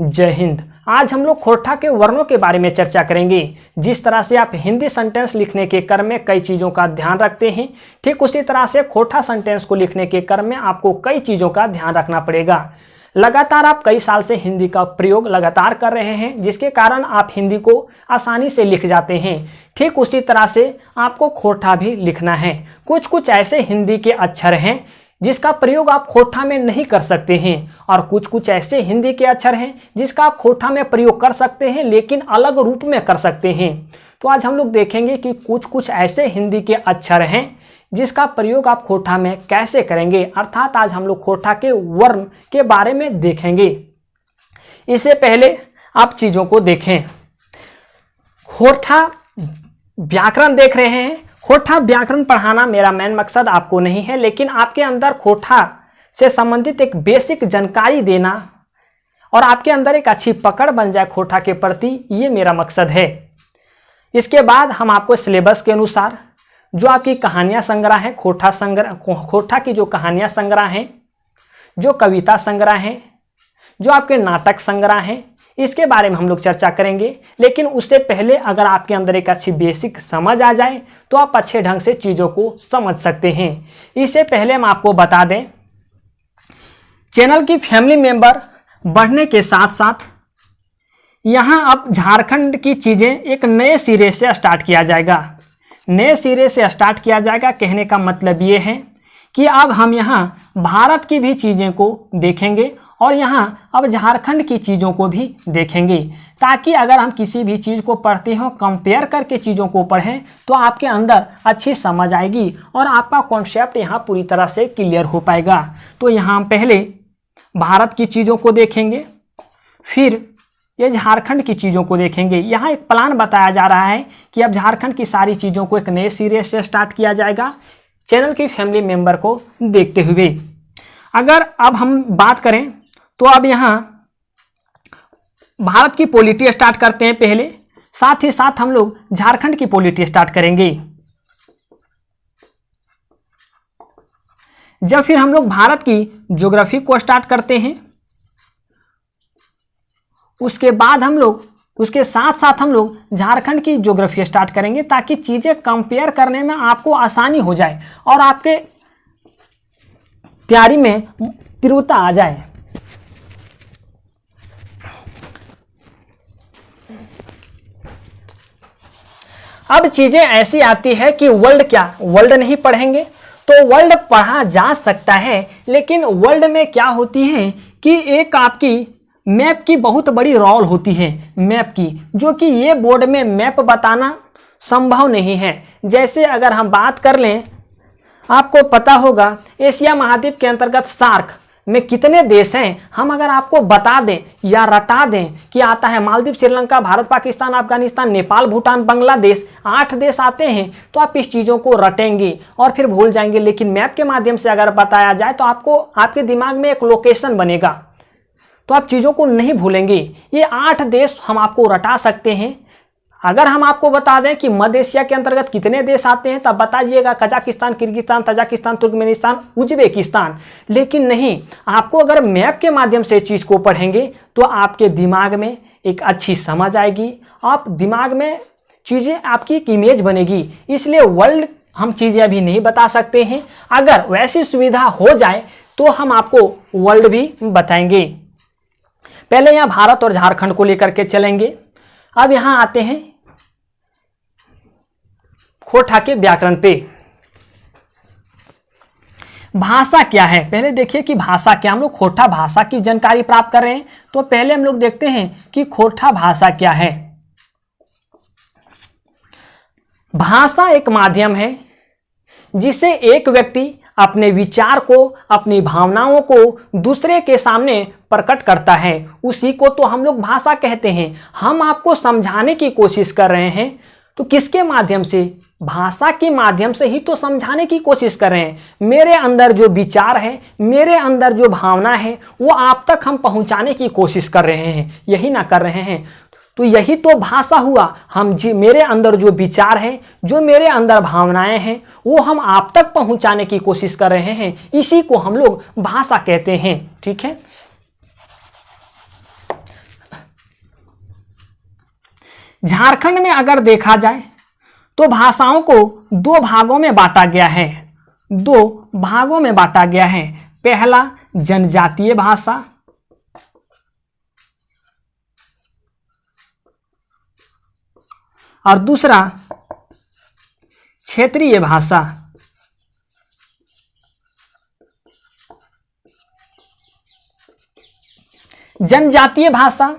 जय हिंद। आज हम लोग खोरठा के वर्णों के बारे में चर्चा करेंगे। जिस तरह से आप हिंदी सेंटेंस लिखने के क्रम में कई चीज़ों का ध्यान रखते हैं, ठीक उसी तरह से खोरठा सेंटेंस को लिखने के क्रम में आपको कई चीज़ों का ध्यान रखना पड़ेगा। लगातार आप कई साल से हिंदी का प्रयोग लगातार कर रहे हैं, जिसके कारण आप हिंदी को आसानी से लिख जाते हैं। ठीक उसी तरह से आपको खोरठा भी लिखना है। कुछ कुछ ऐसे हिंदी के अक्षर हैं जिसका प्रयोग आप खोरठा में नहीं कर सकते हैं, और कुछ कुछ ऐसे हिंदी के अक्षर हैं जिसका आप खोरठा में प्रयोग कर सकते हैं, लेकिन अलग रूप में कर सकते हैं। तो आज हम लोग देखेंगे कि कुछ कुछ ऐसे हिंदी के अक्षर हैं जिसका प्रयोग आप खोरठा में कैसे करेंगे, अर्थात आज हम लोग खोरठा के वर्ण के बारे में देखेंगे। इससे पहले आप चीज़ों को देखें। खोरठा व्याकरण देख रहे हैं। खोरठा व्याकरण पढ़ाना मेरा मेन मकसद आपको नहीं है, लेकिन आपके अंदर खोरठा से संबंधित एक बेसिक जानकारी देना और आपके अंदर एक अच्छी पकड़ बन जाए खोरठा के प्रति, ये मेरा मकसद है। इसके बाद हम आपको सिलेबस के अनुसार जो आपकी कहानियाँ संग्रह हैं, खोरठा की जो कहानियाँ संग्रह हैं, जो कविता संग्रह हैं, जो आपके नाटक संग्रह हैं, इसके बारे में हम लोग चर्चा करेंगे। लेकिन उससे पहले अगर आपके अंदर एक अच्छी बेसिक समझ आ जाए तो आप अच्छे ढंग से चीज़ों को समझ सकते हैं। इससे पहले हम आपको बता दें, चैनल की फैमिली मेंबर बढ़ने के साथ साथ यहाँ अब झारखंड की चीज़ें एक नए सिरे से स्टार्ट किया जाएगा। नए सिरे से स्टार्ट किया जाएगा कहने का मतलब ये है कि अब हम यहाँ भारत की भी चीज़ें को देखेंगे और यहाँ अब झारखंड की चीज़ों को भी देखेंगे, ताकि अगर हम किसी भी चीज़ को पढ़ते हो, कंपेयर करके चीज़ों को पढ़ें तो आपके अंदर अच्छी समझ आएगी और आपका कॉन्सेप्ट यहाँ पूरी तरह से क्लियर हो पाएगा। तो यहाँ हम पहले भारत की चीज़ों को देखेंगे, फिर ये झारखंड की चीज़ों को देखेंगे। यहाँ एक प्लान बताया जा रहा है कि अब झारखंड की सारी चीज़ों को एक नए सिरे से स्टार्ट किया जाएगा, चैनल की फैमिली मेंबर को देखते हुए। अगर अब हम बात करें तो अब यहाँ भारत की पॉलिटी स्टार्ट करते हैं पहले, साथ ही साथ हम लोग झारखंड की पॉलिटी स्टार्ट करेंगे। जब फिर हम लोग भारत की ज्योग्राफी को स्टार्ट करते हैं, उसके बाद हम लोग उसके साथ साथ हम लोग झारखंड की ज्योग्राफी स्टार्ट करेंगे, ताकि चीज़ें कंपेयर करने में आपको आसानी हो जाए और आपके तैयारी में तीव्रता आ जाए। अब चीज़ें ऐसी आती है कि वर्ल्ड नहीं पढ़ेंगे तो वर्ल्ड पढ़ा जा सकता है, लेकिन वर्ल्ड में क्या होती है कि एक आपकी मैप की बहुत बड़ी रोल होती है, मैप की, जो कि ये बोर्ड में मैप बताना संभव नहीं है। जैसे अगर हम बात कर लें, आपको पता होगा एशिया महाद्वीप के अंतर्गत सार्क में कितने देश हैं, हम अगर आपको बता दें या रटा दें कि आता है मालदीव, श्रीलंका, भारत, पाकिस्तान, अफगानिस्तान, नेपाल, भूटान, बांग्लादेश, 8 देश आते हैं, तो आप इस चीज़ों को रटेंगे और फिर भूल जाएंगे। लेकिन मैप के माध्यम से अगर बताया जाए तो आपको आपके दिमाग में एक लोकेशन बनेगा, तो आप चीज़ों को नहीं भूलेंगे। ये 8 देश हम आपको रटा सकते हैं। अगर हम आपको बता दें कि मध्य एशिया के अंतर्गत कितने देश आते हैं, तब बताइएगा Kazakhstan, Kyrgyzstan, Tajikistan, Turkmenistan, Uzbekistan. लेकिन नहीं, आपको अगर मैप के माध्यम से चीज़ को पढ़ेंगे तो आपके दिमाग में एक अच्छी समझ आएगी, आप दिमाग में चीज़ें आपकी एक इमेज बनेगी। इसलिए वर्ल्ड हम चीज़ें अभी नहीं बता सकते हैं, अगर वैसी सुविधा हो जाए तो हम आपको वर्ल्ड भी बताएंगे। पहले यहाँ भारत और झारखंड को लेकर के चलेंगे। अब यहाँ आते हैं खोरठा के व्याकरण पे। भाषा क्या है, पहले देखिए कि भाषा क्या, हम लोग खोरठा भाषा की जानकारी प्राप्त कर रहे हैं, तो पहले हम लोग देखते हैं कि खोरठा भाषा क्या है। भाषा एक माध्यम है जिसे एक व्यक्ति अपने विचार को, अपनी भावनाओं को दूसरे के सामने प्रकट करता है, उसी को तो हम लोग भाषा कहते हैं। हम आपको समझाने की कोशिश कर रहे हैं, तो किसके माध्यम से, भाषा के माध्यम से ही तो समझाने की कोशिश कर रहे हैं। मेरे अंदर जो विचार है, मेरे अंदर जो भावना है, वो आप तक हम पहुंचाने की कोशिश कर रहे हैं, यही ना कर रहे हैं। तो यही तो भाषा हुआ। मेरे अंदर जो विचार हैं, जो मेरे अंदर भावनाएं हैं, वो हम आप तक पहुंचाने की कोशिश कर रहे हैं, इसी को हम लोग भाषा कहते हैं। ठीक है। झारखंड में अगर देखा जाए तो भाषाओं को दो भागों में बांटा गया है, दो भागों में बांटा गया है। पहला जनजातीय भाषा और दूसरा क्षेत्रीय भाषा। जनजातीय भाषा,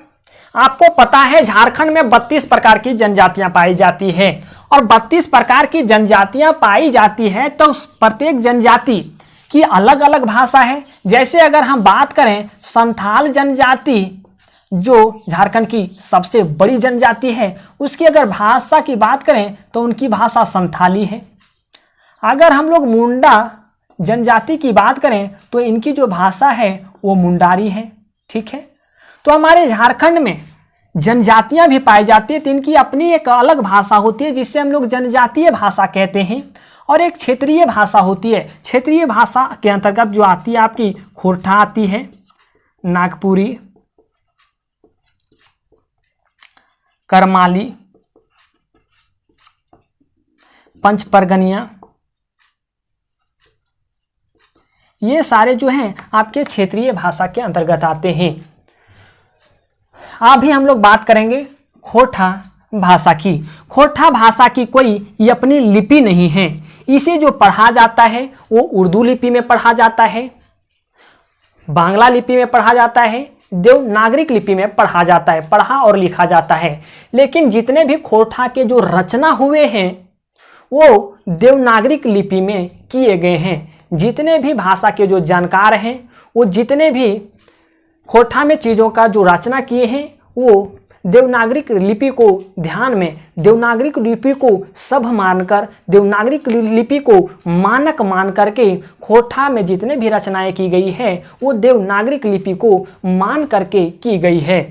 आपको पता है झारखंड में 32 प्रकार की जनजातियां पाई जाती है और 32 प्रकार की जनजातियां पाई जाती है तो प्रत्येक जनजाति की अलग अलग भाषा है। जैसे अगर हम बात करें संथाल जनजाति जो झारखंड की सबसे बड़ी जनजाति है, उसकी अगर भाषा की बात करें तो उनकी भाषा संथाली है। अगर हम लोग मुंडा जनजाति की बात करें तो इनकी जो भाषा है वो मुंडारी है। ठीक है, तो हमारे झारखंड में जनजातियां भी पाई जाती है तो इनकी अपनी एक अलग भाषा होती है जिससे हम लोग जनजातीय भाषा कहते हैं। और एक क्षेत्रीय भाषा होती है। क्षेत्रीय भाषा के अंतर्गत जो आती है आपकी खोरठा आती है, नागपुरी, करमाली, पंच परगनिया, ये सारे जो हैं आपके क्षेत्रीय भाषा के अंतर्गत आते हैं। अभी हम लोग बात करेंगे खोरठा भाषा की। खोरठा भाषा की कोई अपनी लिपि नहीं है। इसे जो पढ़ा जाता है वो उर्दू लिपि में पढ़ा जाता है, बांग्ला लिपि में पढ़ा जाता है, देवनागरिक लिपि में पढ़ा जाता है, पढ़ा और लिखा जाता है। लेकिन जितने भी खोरठा के जो रचना हुए हैं वो देवनागरिक लिपि में किए गए हैं। जितने भी भाषा के जो जानकार हैं वो जितने भी खोरठा में चीज़ों का जो रचना किए हैं वो देवनागरिक लिपि को ध्यान में, देवनागरिक लिपि को सब मानकर, देवनागरिक लिपि को मानक मान करके खोरठा में जितने भी रचनाएं की गई है वो देवनागरिक लिपि को मान करके की गई है।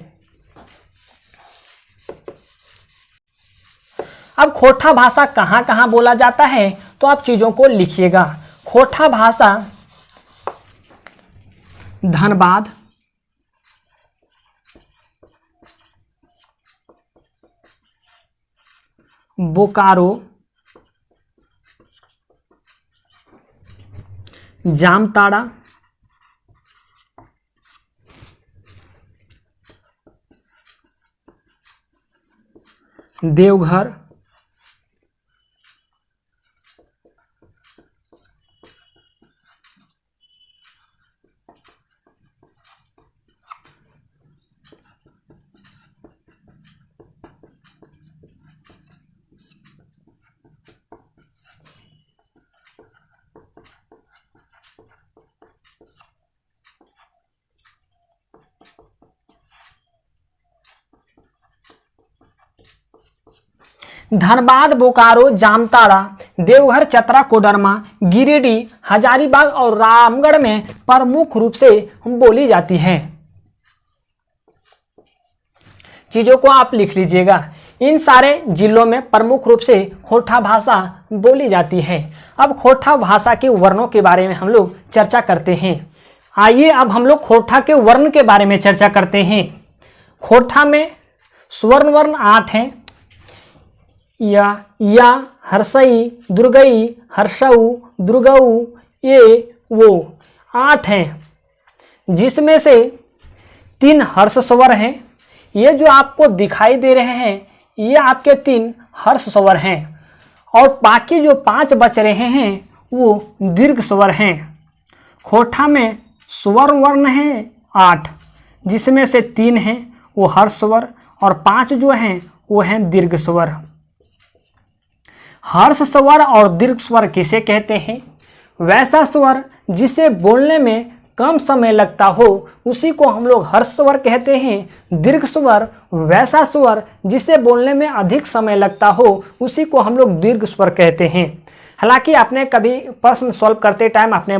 अब खोरठा भाषा कहाँ कहाँ बोला जाता है तो आप चीज़ों को लिखिएगा। खोरठा भाषा धनबाद, बोकारो, जामताड़ा, देवघर, धनबाद, बोकारो, जामताड़ा, देवघर, चतरा, कोडरमा, गिरिडीह, हजारीबाग और रामगढ़ में प्रमुख रूप से बोली जाती है। चीज़ों को आप लिख लीजिएगा। इन सारे जिलों में प्रमुख रूप से खोरठा भाषा बोली जाती है। अब खोरठा भाषा के वर्णों के बारे में हम लोग चर्चा करते हैं। आइए अब हम लोग खोरठा के वर्ण के बारे में चर्चा करते हैं। खोरठा में स्वर्ण वर्ण 8 हैं। या, हर्षई, दुर्गई, हर्षऊ, दुर्गऊ, ये, वो 8 हैं, जिसमें से 3 हर्ष स्वर हैं। ये जो आपको दिखाई दे रहे हैं ये आपके 3 हर्ष स्वर हैं और बाकी जो 5 बच रहे हैं वो दीर्घ स्वर हैं। खोरठा में स्वर वर्ण हैं 8, जिसमें से 3 हैं वो हर्ष स्वर और 5 जो हैं वो हैं दीर्घ स्वर। हर्ष स्वर और दीर्घ स्वर किसे कहते हैं? वैसा स्वर जिसे बोलने में कम समय लगता हो उसी को हम लोग हर्ष स्वर कहते हैं। दीर्घ स्वर वैसा स्वर जिसे बोलने में अधिक समय लगता हो उसी को हम लोग दीर्घ स्वर कहते हैं। हालांकि आपने कभी प्रश्न सॉल्व करते टाइम आपने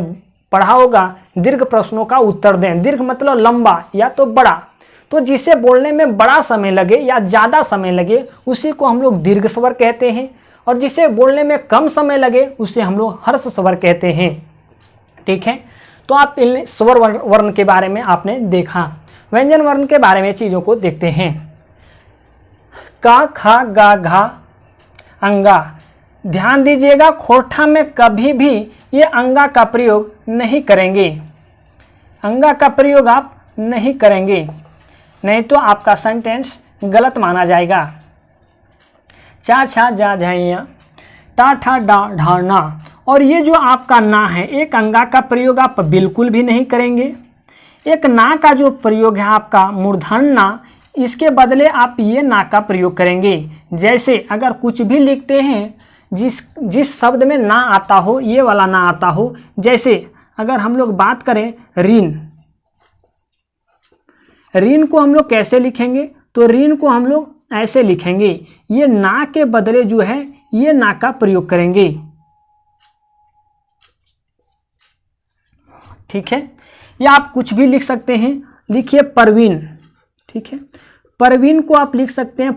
पढ़ा होगा दीर्घ प्रश्नों का उत्तर दें। दीर्घ मतलब लंबा या तो बड़ा, तो जिसे बोलने में बड़ा समय लगे या ज़्यादा समय लगे उसी को हम लोग दीर्घ स्वर कहते हैं और जिसे बोलने में कम समय लगे उसे हम लोग हर्ष स्वर कहते हैं। ठीक है, तो आप इन स्वर वर्ण के बारे में आपने देखा। व्यंजन वर्ण के बारे में चीज़ों को देखते हैं। का, खा, गा, घा, अंगा। ध्यान दीजिएगा, खोरठा में कभी भी ये अंगा का प्रयोग नहीं करेंगे, अंगा का प्रयोग आप नहीं करेंगे, नहीं तो आपका सेंटेंस गलत माना जाएगा। चा, छा, जा, झैया, टा, ठा, डा, ढा, ना। और ये जो आपका ना है, एक अंगा का प्रयोग आप बिल्कुल भी नहीं करेंगे। एक ना का जो प्रयोग है आपका मूर्धन्य ना, इसके बदले आप ये ना का प्रयोग करेंगे। जैसे अगर कुछ भी लिखते हैं जिस शब्द में ना आता हो, ये वाला ना आता हो, जैसे अगर हम लोग बात करें ऋण, ऋण को हम लोग कैसे लिखेंगे, तो ऋण को हम लोग ऐसे लिखेंगे, ये ना के बदले जो है ये ना का प्रयोग करेंगे। ठीक है, या आप कुछ भी लिख सकते हैं, लिखिए परवीन। ठीक है, परवीन को आप लिख सकते हैं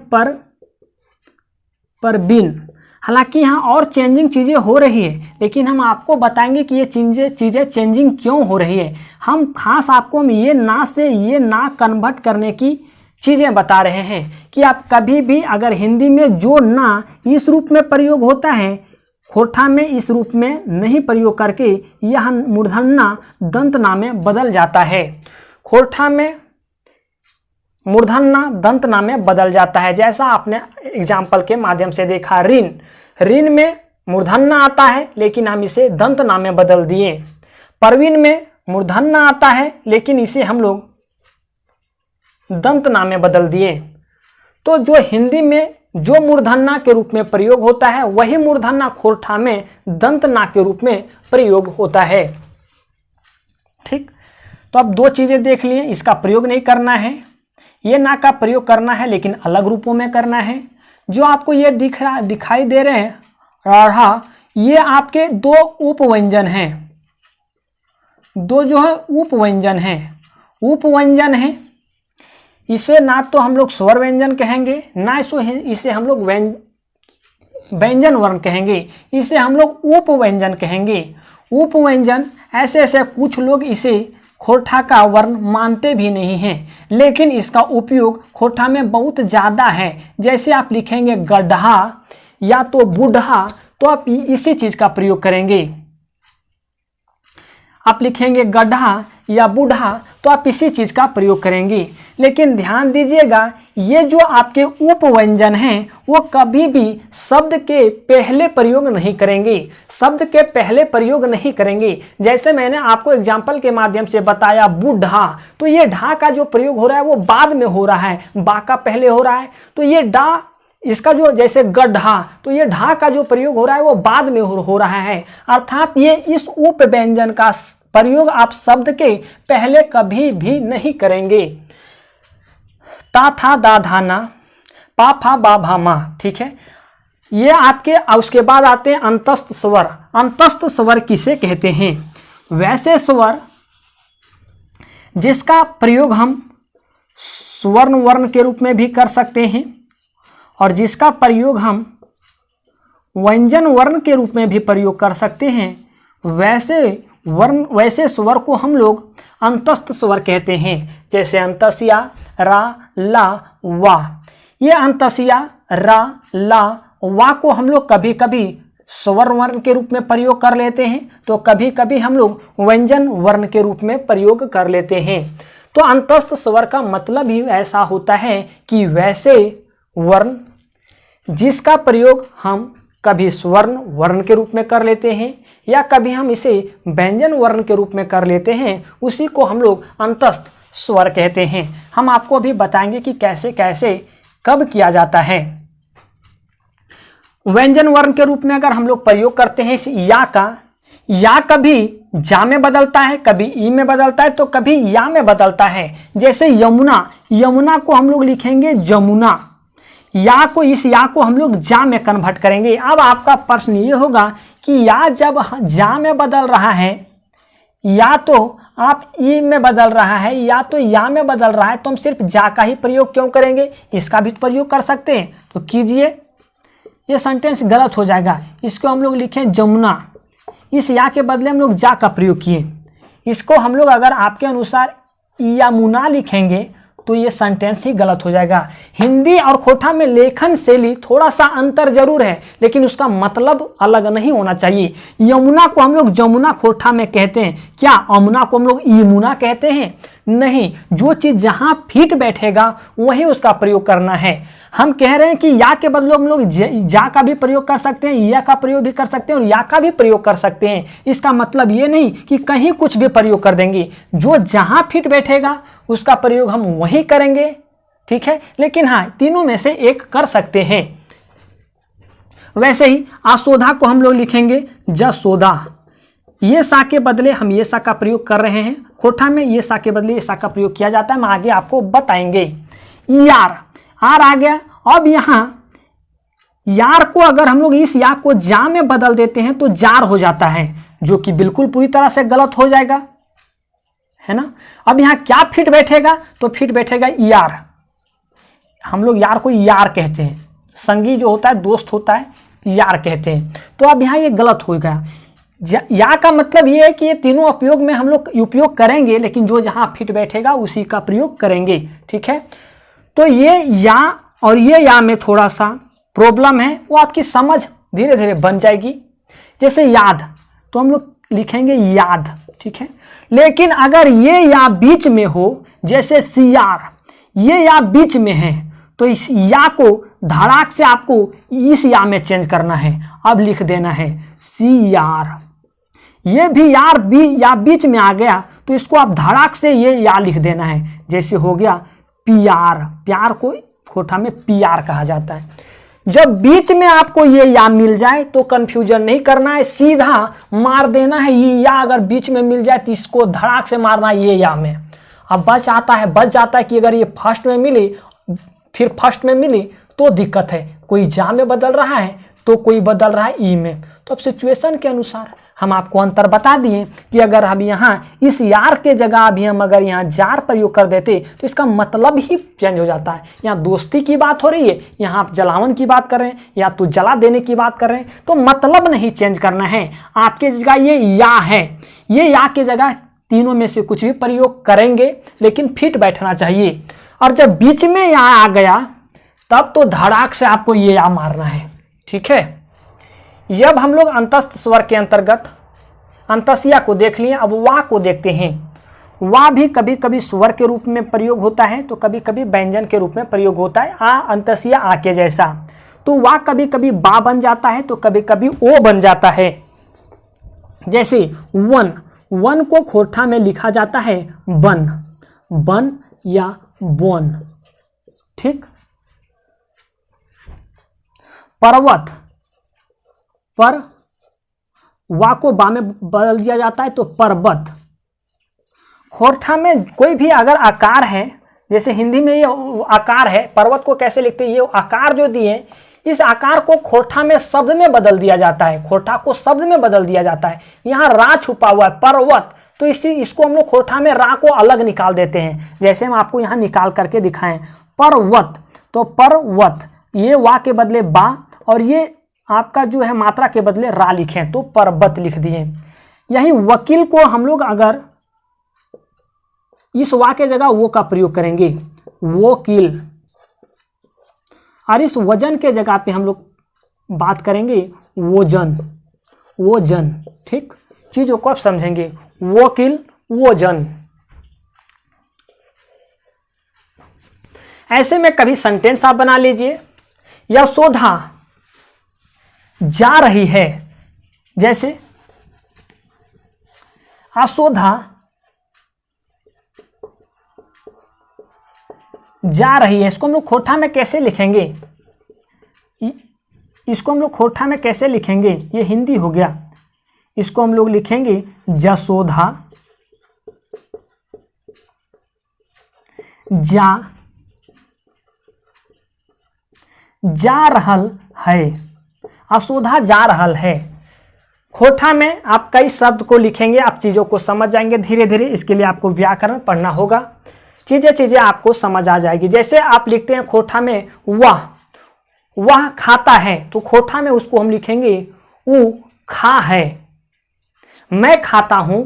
परवीन। हालांकि यहाँ और चेंजिंग चीज़ें हो रही है, लेकिन हम आपको बताएंगे कि ये चीज़ें चेंजिंग क्यों हो रही है। हम खास आपको ये ना से ये ना कन्वर्ट करने की चीज़ें बता रहे हैं कि आप कभी भी अगर हिंदी में जो ना इस रूप में प्रयोग होता है, खोरठा में इस रूप में नहीं प्रयोग करके यह मूर्धन्य ना दंत ना में बदल जाता है। खोरठा में मूर्धन्य ना दंत ना में बदल जाता है। जैसा आपने एग्जाम्पल के माध्यम से देखा, ऋण, ऋण में मूर्धन्य ना आता है लेकिन हम इसे दंत ना में बदल दिए। परवीन में मूर्धन्य ना आता है लेकिन इसे हम लोग दंत ना में बदल दिए। तो जो हिंदी में जो मूर्धन्य ना के रूप में प्रयोग होता है, वही मूर्धन्य ना खोरठा में दंत ना के रूप में प्रयोग होता है। ठीक, तो अब दो चीजें देख लिए, इसका प्रयोग नहीं करना है, ये ना का प्रयोग करना है लेकिन अलग रूपों में करना है। जो आपको ये दिखाई दे रहे हैं राढ़ा, ये आपके दो उपव्यंजन हैं, दो जो है उपव्यंजन हैं, उपव्यंजन हैं। इसे ना तो हम लोग स्वर व्यंजन कहेंगे, ना इसे हम लोग व्यंजन वर्ण कहेंगे, इसे हम लोग उपव्यंजन कहेंगे। उपव्यंजन ऐसे ऐसे कुछ लोग इसे खोरठा का वर्ण मानते भी नहीं हैं, लेकिन इसका उपयोग खोरठा में बहुत ज़्यादा है। जैसे आप लिखेंगे गड्ढा या तो बूढ़ा, तो आप इसी चीज़ का प्रयोग करेंगे। आप लिखेंगे गड्ढा या बूढ़ा, तो आप इसी चीज़ का प्रयोग करेंगे। लेकिन ध्यान दीजिएगा, ये जो आपके उपव्यंजन हैं वो कभी भी शब्द के पहले प्रयोग नहीं करेंगे, शब्द के पहले प्रयोग नहीं करेंगे। जैसे मैंने आपको एग्जाम्पल के माध्यम से बताया बूढ़ा, तो ये ढा का जो प्रयोग हो रहा है वो बाद में हो रहा है, बा का पहले हो रहा है। तो ये डा, इसका जो जैसे गड्ढा, तो ये ढा का जो प्रयोग हो रहा है वो बाद में हो रहा है। अर्थात ये इस उपव्यंजन का प्रयोग आप शब्द के पहले कभी भी नहीं करेंगे। ता, था, दा, धा, ना, पा, फा, बा, भा, मा। ठीक है, ये आपके, उसके बाद आते हैं अंतस्थ स्वर। अंतस्थ स्वर किसे कहते हैं? वैसे स्वर जिसका प्रयोग हम स्वर्ण वर्ण के रूप में भी कर सकते हैं और जिसका प्रयोग हम व्यंजन वर्ण के रूप में भी प्रयोग कर सकते हैं। वैसे स्वर को हम लोग अंतस्थ स्वर कहते हैं। जैसे अंतस्या, रा, ला, वा। ये अंतस्या, रा, ला, वा को हम लोग कभी कभी स्वर वर्ण के रूप में प्रयोग कर लेते हैं, तो कभी कभी हम लोग व्यंजन वर्ण के रूप में प्रयोग कर लेते हैं। तो अंतस्थ स्वर का मतलब ही ऐसा होता है कि वैसे वर्ण जिसका प्रयोग हम कभी स्वर्ण वर्ण के रूप में कर लेते हैं या कभी हम इसे व्यंजन वर्ण के रूप में कर लेते हैं, उसी को हम लोग अंतस्थ स्वर कहते हैं। हम आपको अभी बताएंगे कि कैसे कैसे कब किया जाता है। व्यंजन वर्ण के रूप में अगर हम लोग प्रयोग करते हैं इस या का, या कभी जा में बदलता है, कभी ई में बदलता है, तो कभी या में बदलता है। जैसे यमुना, यमुना को हम लोग लिखेंगे जमुना, या को, इस या को हम लोग जा में कन्वर्ट करेंगे। अब आपका प्रश्न ये होगा कि या जब जा में बदल रहा है, या तो आप ई में बदल रहा है या तो या में बदल रहा है, तो हम सिर्फ जा का ही प्रयोग क्यों करेंगे? इसका भी प्रयोग कर सकते हैं, तो कीजिए। ये सेंटेंस गलत हो जाएगा, इसको हम लोग लिखें जमुना, इस या के बदले हम लोग जा का प्रयोग किए। इसको हम लोग अगर आपके अनुसार यमुना लिखेंगे तो ये सेंटेंस ही गलत हो जाएगा। हिंदी और खोटा में लेखन शैली थोड़ा सा अंतर जरूर है, लेकिन उसका मतलब अलग नहीं होना चाहिए। यमुना को हम लोग जमुना खोटा में कहते हैं, क्या अमुना को हम लोग यमुना कहते हैं? नहीं, जो चीज जहां फिट बैठेगा वही उसका प्रयोग करना है। हम कह रहे हैं कि या के बदले हम लोग जा का भी प्रयोग कर सकते हैं, या का प्रयोग भी कर सकते हैं और या का भी प्रयोग कर सकते हैं। इसका मतलब ये नहीं कि कहीं कुछ भी प्रयोग कर देंगे, जो जहां फिट बैठेगा उसका प्रयोग हम वही करेंगे, ठीक है। लेकिन हाँ, तीनों में से एक कर सकते हैं। वैसे ही आसोधा को हम लोग लिखेंगे जसोदा। ये सा के बदले हम ये सा का प्रयोग कर रहे हैं, खोटा में ये सा के बदले ये सा का प्रयोग किया जाता है, हम आगे आपको बताएंगे। यार, आर आ गया। अब यहां यार को अगर हम लोग इस या को जा में बदल देते हैं तो जार हो जाता है, जो कि बिल्कुल पूरी तरह से गलत हो जाएगा, है ना। अब यहां क्या फिट बैठेगा? तो फिट बैठेगा यार। हम लोग यार को यार कहते हैं, संगी जो होता है, दोस्त होता है, यार कहते हैं। तो अब यहां ये गलत हो गया। या का मतलब ये है कि ये तीनों उपयोग में हम लोग उपयोग करेंगे, लेकिन जो जहां फिट बैठेगा उसी का प्रयोग करेंगे, ठीक है। तो ये या और ये या में थोड़ा सा प्रॉब्लम है, वो आपकी समझ धीरे धीरे बन जाएगी। जैसे याद, तो हम लोग लिखेंगे याद, ठीक है। लेकिन अगर ये या बीच में हो, जैसे सियार, ये या बीच में है, तो इस या को धड़ाक से आपको इस या में चेंज करना है। अब लिख देना है सियार। ये भी यार या बीच में आ गया, तो इसको आप धड़ाक से ये या लिख देना है। जैसे हो गया पियार, प्यार को खोटा में पियार कहा जाता है। जब बीच में आपको ये या मिल जाए तो कंफ्यूजन नहीं करना है, सीधा मार देना है। ये या अगर बीच में मिल जाए तो इसको धड़ाक से मारना है ये या में। अब बच जाता है कि अगर ये फर्स्ट में मिली, फिर फर्स्ट में मिली तो दिक्कत है। कोई जा में बदल रहा है तो कोई बदल रहा है ई में। तो अब सिचुएशन के अनुसार हम आपको अंतर बता दिए कि अगर हम यहाँ इस यार के जगह अभी हम अगर यहाँ जार प्रयोग कर देते तो इसका मतलब ही चेंज हो जाता है। यहाँ दोस्ती की बात हो रही है, यहाँ आप जलावन की बात कर रहे हैं, या तो जला देने की बात कर रहे हैं, तो मतलब नहीं चेंज करना है। आपके जगह ये या है, ये या के जगह तीनों में से कुछ भी प्रयोग करेंगे, लेकिन फिट बैठना चाहिए। और जब बीच में या आ गया तब तो धड़ाक से आपको ये या मारना है, ठीक है। जब हम लोग अंतस्थ स्वर के अंतर्गत अंतस्या को देख लिए, अब वा को देखते हैं। वा भी कभी कभी स्वर के रूप में प्रयोग होता है, तो कभी कभी व्यंजन के रूप में प्रयोग होता है। आ अंतस्या आ के जैसा, तो वा कभी कभी बा बन जाता है, तो कभी कभी ओ बन जाता है। जैसे वन, वन को खोटा में लिखा जाता है बन, बन या बोन, ठीक। पर्वत, पर वा को बा में बदल दिया जाता है तो पर्वत। खोरठा में कोई भी अगर आकार है, जैसे हिंदी में ये आकार है, पर्वत को कैसे लिखते हैं, ये आकार जो दिए, इस आकार को खोरठा में शब्द में बदल दिया जाता है, खोरठा को शब्द में बदल दिया जाता है। यहाँ रा छुपा हुआ है पर्वत, तो इसको हम लोग खोरठा में रा को अलग निकाल देते हैं। जैसे हम आपको यहाँ निकाल करके दिखाएं, पर्वत, तो पर्वत, ये वा के बदले बा, और ये आपका जो है मात्रा के बदले रा लिखें तो पर्वत लिख दिए। यही वकील को हम लोग अगर इस वा के जगह वो का प्रयोग करेंगे, वकील, और इस वजन के जगह पे हम लोग बात करेंगे वोजन, वोजन, ठीक। चीजों को आप समझेंगे, वकील, वोजन। ऐसे में कभी सेंटेंस आप बना लीजिए। यशोदा जा रही है, जैसे यशोदा जा रही है, इसको हम लोग खोटा में कैसे लिखेंगे, इसको हम लोग खोटा में कैसे लिखेंगे, ये हिंदी हो गया। इसको हम लोग लिखेंगे जसोधा जा रहल है, यशोदा जा रहल है। खोटा में आप कई शब्द को लिखेंगे, आप चीज़ों को समझ जाएंगे धीरे धीरे। इसके लिए आपको व्याकरण पढ़ना होगा, चीज़ें आपको समझ आ जाएगी। जैसे आप लिखते हैं खोटा में वह खाता है, तो खोटा में उसको हम लिखेंगे उ खा है। मैं खाता हूं,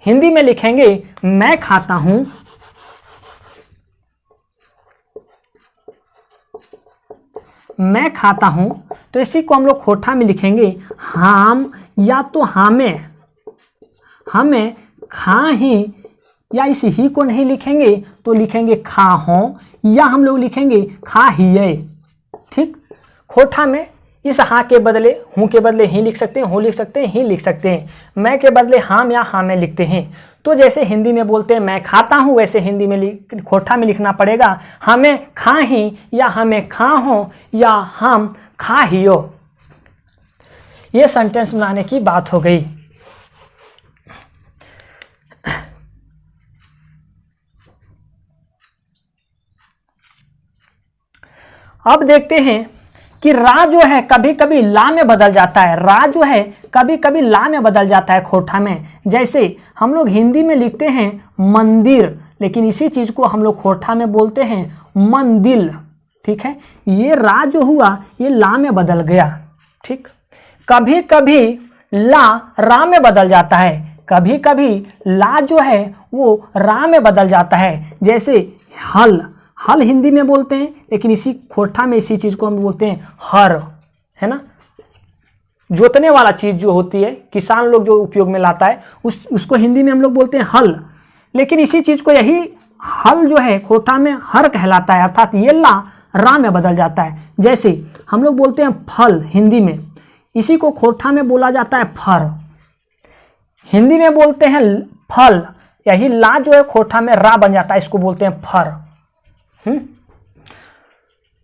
हिंदी में लिखेंगे मैं खाता हूं, मैं खाता हूँ, तो इसी को हम लोग खोटा में लिखेंगे हम, या तो हमें खा ही, या इस ही को नहीं लिखेंगे तो लिखेंगे खा हो, या हम लोग लिखेंगे खा हिये। ठीक, खोटा में इस हाँ के बदले हूँ के बदले ही लिख सकते हैं, हूँ लिख सकते हैं, ही लिख सकते हैं। मैं के बदले हम या हाँ में लिखते हैं। तो जैसे हिंदी में बोलते हैं मैं खाता हूँ, वैसे हिंदी में खोटा में लिखना पड़ेगा हमें खा ही, या हमें खा हो, या हम खा हियो। ये सेंटेंस बनाने की बात हो गई। अब देखते हैं कि रा जो है कभी कभी ला में बदल जाता है। रा जो है कभी कभी ला में बदल जाता है खोटा में। जैसे हम लोग हिंदी में लिखते हैं मंदिर, लेकिन इसी चीज़ को हम लोग खोटा में बोलते हैं मंदिल। ठीक है, ये रा जो हुआ ये ला में बदल गया। ठीक, कभी कभी ला रा में बदल जाता है, कभी कभी ला जो है वो रा में बदल जाता है। जैसे हल, हल हिंदी में बोलते हैं, लेकिन इसी खोटा में इसी चीज़ को हम बोलते हैं हर, है ना। जोतने वाला चीज़ जो होती है, किसान लोग जो उपयोग में लाता है उसको हिंदी में हम लोग बोलते हैं हल, लेकिन इसी चीज़ को यही हल जो है खोटा में हर कहलाता है, अर्थात ये ला रा में बदल जाता है। जैसे हम लोग बोलते हैं फल हिंदी में, इसी को खोटा में बोला जाता है फर। हिंदी में बोलते हैं फल, यही ला जो है खोटा में रा बन जाता है, इसको बोलते हैं फर।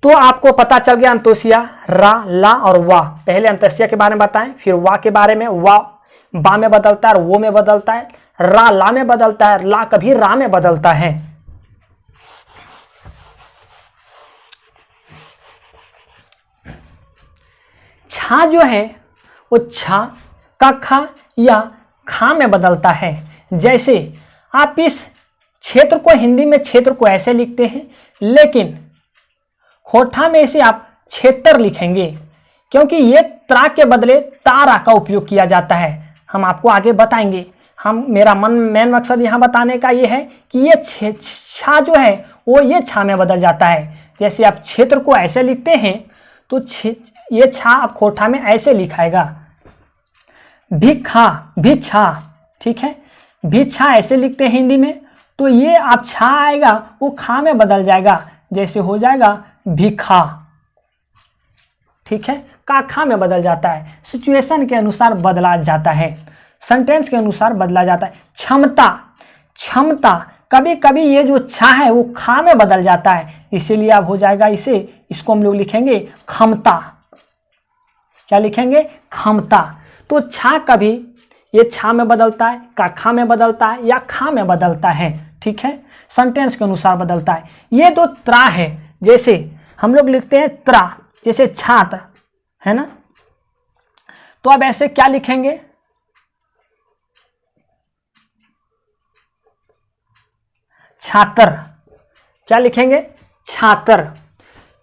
तो आपको पता चल गया अंतोसिया, रा, ला और वा। पहले अंतोसिया के बारे में बताएं, फिर वा के बारे में। वा बा में बदलता है और वो में बदलता है, रा ला में बदलता है, ला कभी रा में बदलता है। छा जो है वो छा का खा या खा में बदलता है। जैसे आप इस क्षेत्र को हिंदी में क्षेत्र को ऐसे लिखते हैं, लेकिन खोटा में इसे आप क्षेत्र लिखेंगे, क्योंकि ये त्रा के बदले तारा का उपयोग किया जाता है। हम आपको आगे बताएंगे। मेरा मेन मकसद यहाँ बताने का ये है कि ये छा जो है वो ये छा में बदल जाता है। जैसे आप क्षेत्र को ऐसे लिखते हैं तो ये छा आप खोटा में ऐसे लिखाएगा, भिक्षा भिक्षा। ठीक है, भिक्षा ऐसे लिखते हैं हिंदी में, तो ये आप छा आएगा वो खा में बदल जाएगा, जैसे हो जाएगा भिखा। ठीक है, का खा में बदल जाता है। सिचुएशन के अनुसार बदला जाता है, सेंटेंस के अनुसार बदला जाता है। क्षमता, क्षमता कभी कभी ये जो छा है वो खा में बदल जाता है, इसीलिए अब हो जाएगा इसको हम लोग लिखेंगे क्षमता। क्या लिखेंगे? क्षमता। तो छा कभी ये छा में बदलता है, का खा में बदलता है, या खा में बदलता है। ठीक है, सेंटेंस के अनुसार बदलता है। ये दो त्रा है, जैसे हम लोग लिखते हैं त्रा, जैसे छात्र, है ना। तो अब ऐसे क्या लिखेंगे? छात्र। क्या लिखेंगे? छात्र।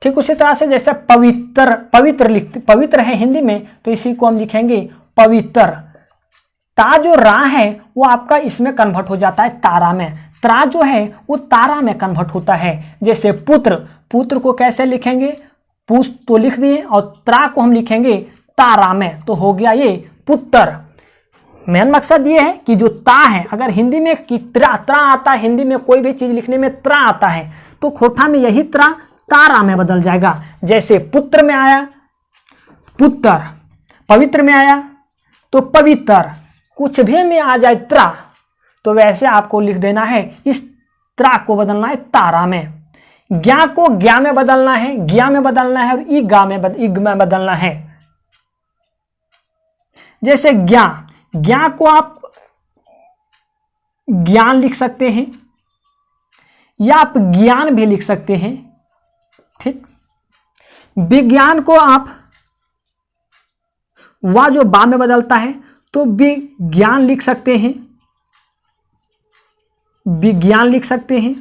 ठीक उसी तरह से जैसे पवित्र, पवित्र है हिंदी में, तो इसी को हम लिखेंगे पवित्र। ता जो रा है वो आपका इसमें कन्वर्ट हो जाता है तारा में, त्रा जो है वो तारा में कन्वर्ट होता है। जैसे पुत्र, पुत्र को कैसे लिखेंगे? पुष तो लिख दिए और त्रा को हम लिखेंगे तारा में, तो हो गया ये पुत्र। मेन मकसद ये है कि जो ता है, अगर हिंदी में कि त्रा आता है, हिंदी में कोई भी चीज लिखने में त्रा आता है, तो खोटा में यही त्रा तारा में बदल जाएगा। जैसे पुत्र में आया पुत्र, पवित्र में आया तो पवित्र, कुछ भी में आ जाए त्रा, तो वैसे आपको लिख देना है, इस त्रा को बदलना है तारा में। ज्ञा को ज्ञा में बदलना है, ज्ञा में बदलना है, और इग में बदलना है। जैसे ज्ञा, ज्ञा को आप ज्ञान लिख सकते हैं, या आप ज्ञान भी लिख सकते हैं। ठीक, विज्ञान को आप वा जो बा में बदलता है तो विज्ञान लिख सकते हैं, विज्ञान लिख सकते हैं।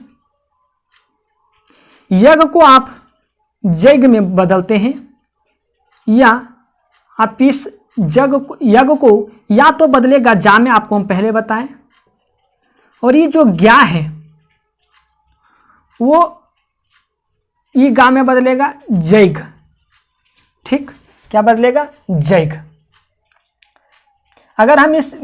यज्ञ को आप यज्ञ में बदलते हैं, या आप इस यज्ञ को या तो बदलेगा जा में, आपको हम पहले बताएं, और ये जो ज्ञा है वो ई गा में बदलेगा जैग। ठीक, क्या बदलेगा, जैग। अगर हम इस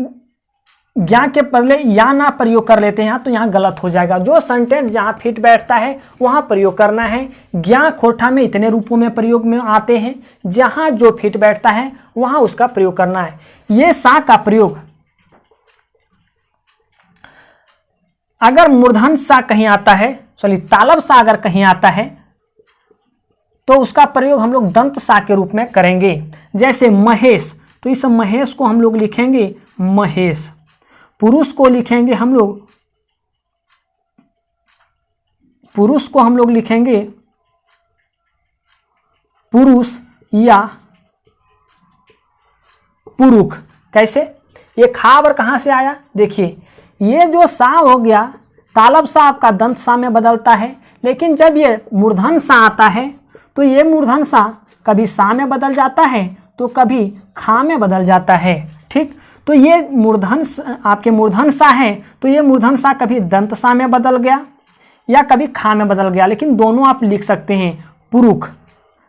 ज्ञा के बदले या ना प्रयोग कर लेते हैं तो यहाँ गलत हो जाएगा। जो सेंटेंस जहाँ फिट बैठता है वहाँ प्रयोग करना है। ज्ञा खोटा में इतने रूपों में प्रयोग में आते हैं, जहाँ जो फिट बैठता है वहाँ उसका प्रयोग करना है। ये सा का प्रयोग अगर मूर्धन सा कहीं आता है, सॉरी तालब सा अगर कहीं आता है तो उसका प्रयोग हम लोग दंत सा के रूप में करेंगे। जैसे महेश, तो इस महेश को हम लोग लिखेंगे महेश। पुरुष को लिखेंगे हम लोग, पुरुष को हम लोग लिखेंगे पुरुष या पुरुष। कैसे, ये खाबर कहाँ से आया, देखिए ये जो सा हो गया तालब सा आपका दंत सा में बदलता है, लेकिन जब ये मूर्धन सा आता है तो ये मूर्धन सा कभी सा में बदल जाता है तो कभी खा में बदल जाता है। ठीक, तो ये मूर्धन आपके मूर्धन सा है तो ये मूर्धन सा कभी दंत सा में बदल गया या कभी खा में बदल गया, लेकिन दोनों आप लिख सकते हैं, पुरुष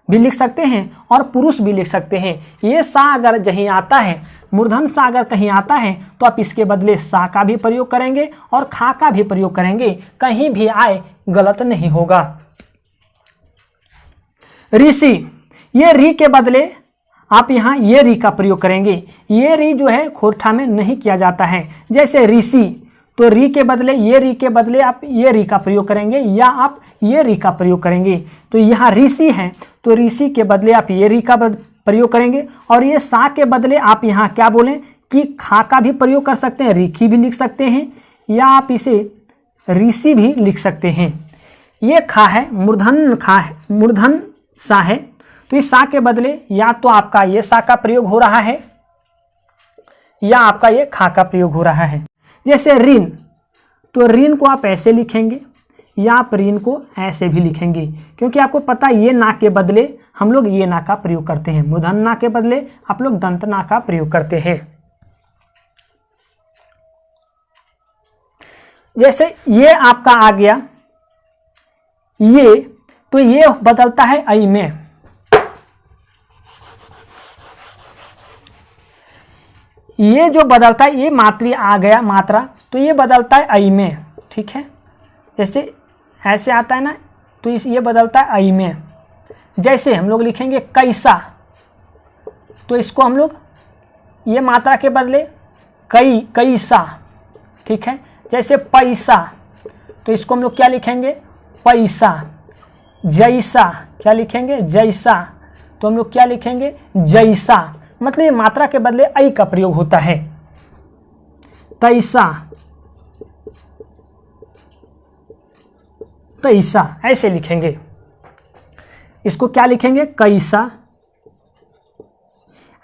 भी लिख सकते हैं और पुरुष भी लिख सकते हैं। ये सा अगर कहीं आता है, मूर्धन सा अगर कहीं आता है तो आप इसके बदले सा का भी प्रयोग करेंगे और खा का भी प्रयोग करेंगे, कहीं भी आए गलत नहीं होगा। ऋषि, ये री के बदले आप यहाँ ये री का प्रयोग करेंगे। ये री जो है खोरठा में नहीं किया जाता है। जैसे ऋषि, तो री के बदले ये री के बदले आप ये री का प्रयोग करेंगे या आप ये री का प्रयोग करेंगे। तो यहाँ ऋषि है तो ऋषि के बदले आप ये री का प्रयोग करेंगे और ये सा के बदले आप यहाँ क्या बोलें कि खा का भी प्रयोग कर सकते हैं, रिखी भी लिख सकते हैं या आप इसे ऋषि भी लिख सकते हैं। ये खा है, मूर्धन खा है, मूर्धन सा है, तो इस सा के बदले या तो आपका ये सा का प्रयोग हो रहा है या आपका ये खा का प्रयोग हो रहा है। जैसे ऋण, तो ऋण को आप ऐसे लिखेंगे या आप ऋण को ऐसे भी लिखेंगे, क्योंकि आपको पता ये ना के बदले हम लोग ये ना का प्रयोग करते हैं, मूर्धन ना के बदले आप लोग दंत ना का प्रयोग करते हैं। जैसे ये आपका आ गया ये, तो ये बदलता है ऐ में, ये जो बदलता है ये मात्री आ गया मात्रा, तो ये बदलता है ऐ में। ठीक है, जैसे ऐसे आता है ना, तो ये बदलता है ऐ में। जैसे हम लोग लिखेंगे कैसा, तो इसको हम लोग ये मात्रा के बदले कैसा। ठीक है, जैसे पैसा, तो इसको हम लोग क्या लिखेंगे, पैसा। जैसा, क्या लिखेंगे, जैसा, तो हम लोग क्या लिखेंगे, जैसा। मतलब ये मात्रा के बदले ऐ का प्रयोग होता है। तैसा, तैसा ऐसे लिखेंगे। इसको क्या लिखेंगे, कैसा।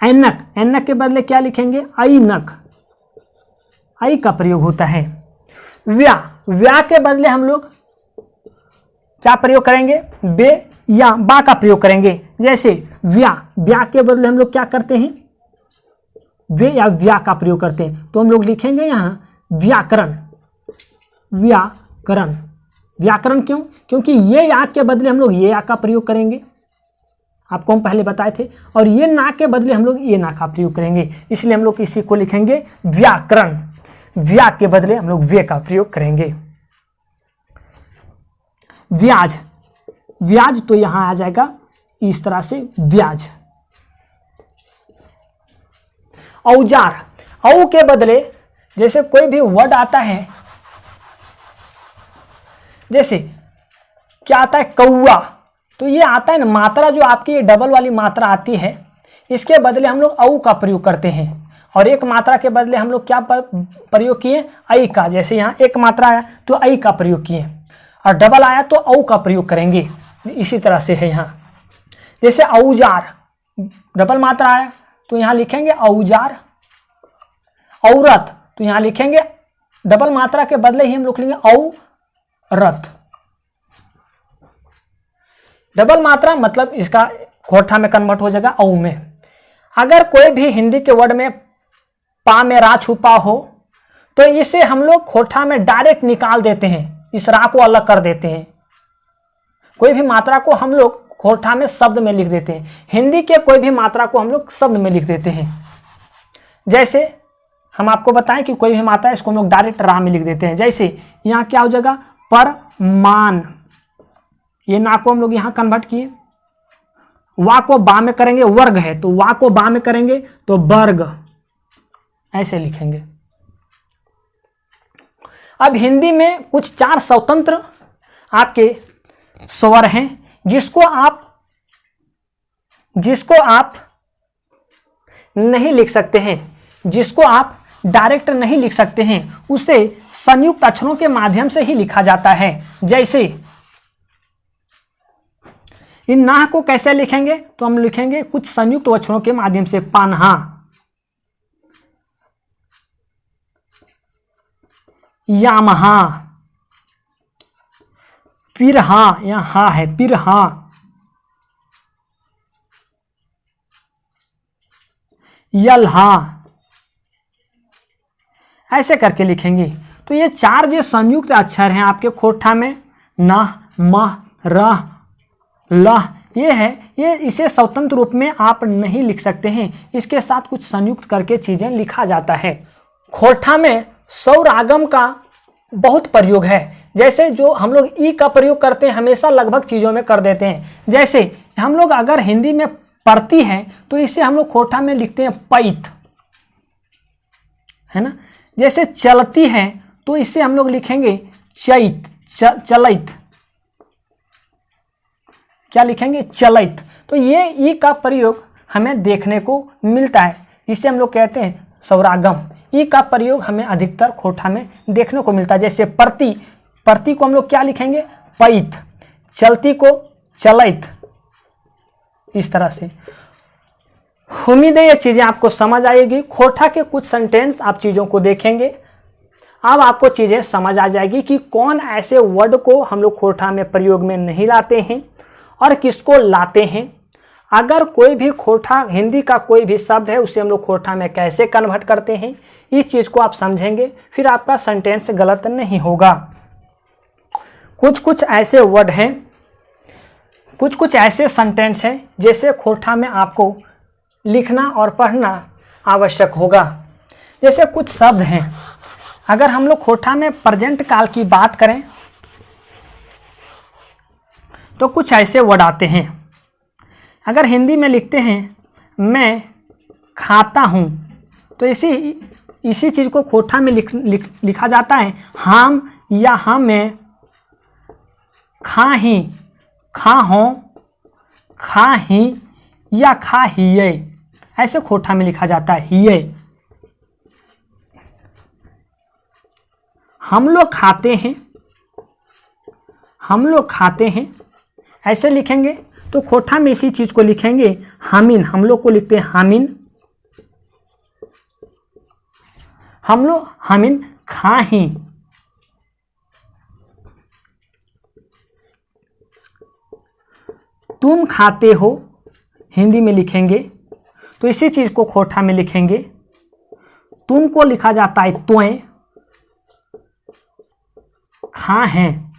ऐनक, ऐनक के बदले क्या लिखेंगे, ऐनक, ऐ का प्रयोग होता है। व्या, व्या के बदले हम लोग क्या प्रयोग करेंगे, बे या बा का प्रयोग करेंगे। जैसे व्या, व्या के बदले हम लोग क्या करते हैं, वे या व्या का प्रयोग करते हैं, तो हम लोग लिखेंगे यहाँ व्याकरण। व्याकरण, व्याकरण क्यों, क्योंकि ये या के बदले हम लोग ये या का प्रयोग करेंगे, आपको हम पहले बताए थे, और ये ना के बदले हम लोग ये ना का प्रयोग करेंगे, इसलिए हम लोग इसी को लिखेंगे व्याकरण। व्या के बदले हम लोग वे का प्रयोग करेंगे। व्याज, व्याज तो यहां आ जाएगा इस तरह से व्याज। औजार, औ के बदले जैसे कोई भी वर्ड आता है, जैसे क्या आता है, कौआ, तो ये आता है ना मात्रा, जो आपकी ये डबल वाली मात्रा आती है, इसके बदले हम लोग औ का प्रयोग करते हैं। और एक मात्रा के बदले हम लोग क्या प्रयोग किए, ऐ का। जैसे यहाँ एक मात्रा आया तो ऐ का प्रयोग किए, और डबल आया तो औ का प्रयोग करेंगे। इसी तरह से है यहाँ। जैसे औजार, डबल मात्रा आया तो यहाँ लिखेंगे औजार। औरत, तो यहाँ लिखेंगे डबल मात्रा के बदले ही हम लोग लिखेंगे औरत। डबल मात्रा मतलब इसका खोठा में कन्वर्ट हो जाएगा औ में। अगर कोई भी हिंदी के वर्ड में पा में रा छुपा हो तो इसे हम लोग खोठा में डायरेक्ट निकाल देते हैं, इस रा को अलग कर देते हैं। कोई भी मात्रा को हम लोग खोरठा में शब्द में लिख देते हैं। हिंदी के कोई भी मात्रा को हम लोग शब्द में लिख देते हैं। जैसे हम आपको बताएं कि कोई भी मात्रा है इसको हम लोग डायरेक्ट रा में लिख देते हैं। जैसे यहाँ क्या हो जाएगा, परमान, ये ना को हम लोग यहाँ कन्वर्ट किए, वा को बा में करेंगे वर्ग है, तो वा को बा में करेंगे तो वर्ग, ऐसे लिखेंगे। अब हिंदी में कुछ 4 स्वतंत्र आपके स्वर हैं जिसको आप नहीं लिख सकते हैं, जिसको आप डायरेक्ट नहीं लिख सकते हैं, उसे संयुक्त अक्षरों के माध्यम से ही लिखा जाता है। जैसे इन नाह को कैसे लिखेंगे, तो हम लिखेंगे कुछ संयुक्त अक्षरों के माध्यम से, पान्हा, यामहा, पिरहा, यहाँ हा है, पिरहा, यलहा, ऐसे करके लिखेंगे। तो ये 4 जो संयुक्त अक्षर हैं आपके खोरठा में, न, म, र, ल, ये है, ये इसे स्वतंत्र रूप में आप नहीं लिख सकते हैं, इसके साथ कुछ संयुक्त करके चीजें लिखा जाता है। खोरठा में स्वरागम का बहुत प्रयोग है। जैसे जो हम लोग ई का प्रयोग करते हैं हमेशा लगभग चीजों में कर देते हैं। जैसे हम लोग अगर हिंदी में पढ़ती है तो इसे हम लोग खोरठा में लिखते हैं पैत, है ना। जैसे चलती है तो इसे हम लोग लिखेंगे चैत, चलैत, क्या लिखेंगे, चलैत। तो ये ई का प्रयोग हमें देखने को मिलता है, जिसे हम लोग कहते हैं स्वरागम। ई का प्रयोग हमें अधिकतर खोरठा में देखने को मिलता है। जैसे प्रति, प्रति को हम लोग क्या लिखेंगे, पैत, चलती को चलैत, इस तरह से। उम्मीद है ये चीज़ें आपको समझ आएगी। खोरठा के कुछ सेंटेंस आप चीज़ों को देखेंगे, अब आपको चीज़ें समझ आ जाएगी कि कौन ऐसे वर्ड को हम लोग खोरठा में प्रयोग में नहीं लाते हैं और किसको लाते हैं। अगर कोई भी खोरठा हिंदी का कोई भी शब्द है उसे हम लोग खोरठा में कैसे कन्वर्ट करते हैं, इस चीज़ को आप समझेंगे, फिर आपका सेंटेंस गलत नहीं होगा। कुछ ऐसे वर्ड हैं, कुछ ऐसे सेंटेंस हैं जैसे खोरठा में आपको लिखना और पढ़ना आवश्यक होगा। जैसे कुछ शब्द हैं, अगर हम लोग खोरठा में प्रेजेंट काल की बात करें तो कुछ ऐसे वर्ड आते हैं। अगर हिंदी में लिखते हैं मैं खाता हूँ, तो इसी चीज़ को खोरठा में लिखा जाता है हम या हमें, खाही, खाहों, खाही या खाहिए, ऐसे खोरठा में लिखा जाता है हिये। हम लोग खाते हैं, हम लोग खाते हैं, ऐसे लिखेंगे। तो खोरठा में इसी चीज को लिखेंगे हामिन, हम लोग को लिखते हैं हामिन, हम लोग हामिन खाही। तुम खाते हो हिंदी में लिखेंगे तो इसी चीज को खोरठा में लिखेंगे। तुम को लिखा जाता है तोय, खा हैं।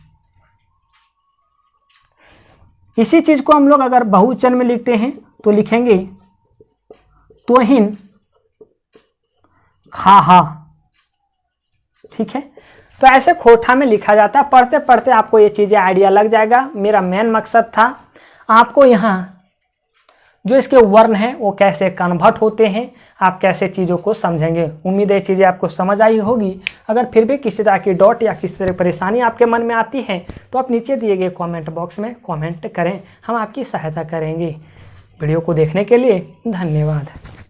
इसी चीज को हम लोग अगर बहुवचन में लिखते हैं तो लिखेंगे तोहिन खाहा। ठीक है, तो ऐसे खोरठा में लिखा जाता है। पढ़ते पढ़ते आपको ये चीजें आइडिया लग जाएगा। मेरा मेन मकसद था आपको यहाँ जो इसके वर्ण हैं वो कैसे कन्वर्ट होते हैं, आप कैसे चीज़ों को समझेंगे। उम्मीद है चीज़ें आपको समझ आई होगी। अगर फिर भी किसी तरह की डाउट या किसी तरह की परेशानी आपके मन में आती है तो आप नीचे दिए गए कमेंट बॉक्स में कमेंट करें, हम आपकी सहायता करेंगे। वीडियो को देखने के लिए धन्यवाद।